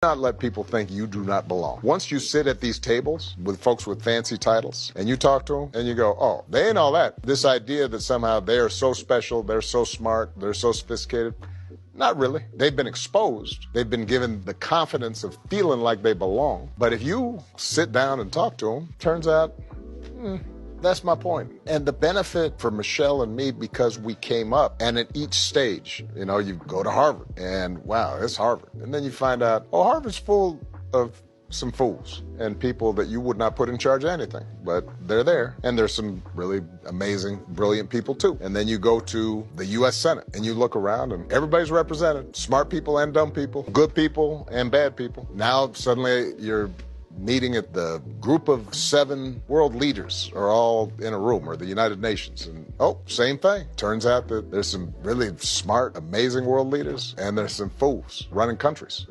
not let people think you do not belong. Once you sit at these tables with folks with fancy titles and you talk to them and you go, oh, they ain't all that. This idea that somehow they are so special, they're so smart, they're so sophisticated. Not really. They've been exposed. They've been given the confidence of feeling like they belong. But if you sit down and talk to them, turns out, that's my point. And the benefit for Michelle and me, because we came up, and at each stage, you go to Harvard, and wow, it's Harvard. And then you find out, oh, Harvard's full of some fools and people that you would not put in charge of anything, but they're there. And there's some really amazing, brilliant people too. And then you go to the U.S. Senate and you look around and everybody's represented, smart people and dumb people, good people and bad people. Now suddenly you're meeting at the group of 7 world leaders are all in a room, or the United Nations. And same thing. Turns out that there's some really smart, amazing world leaders and there's some fools running countries.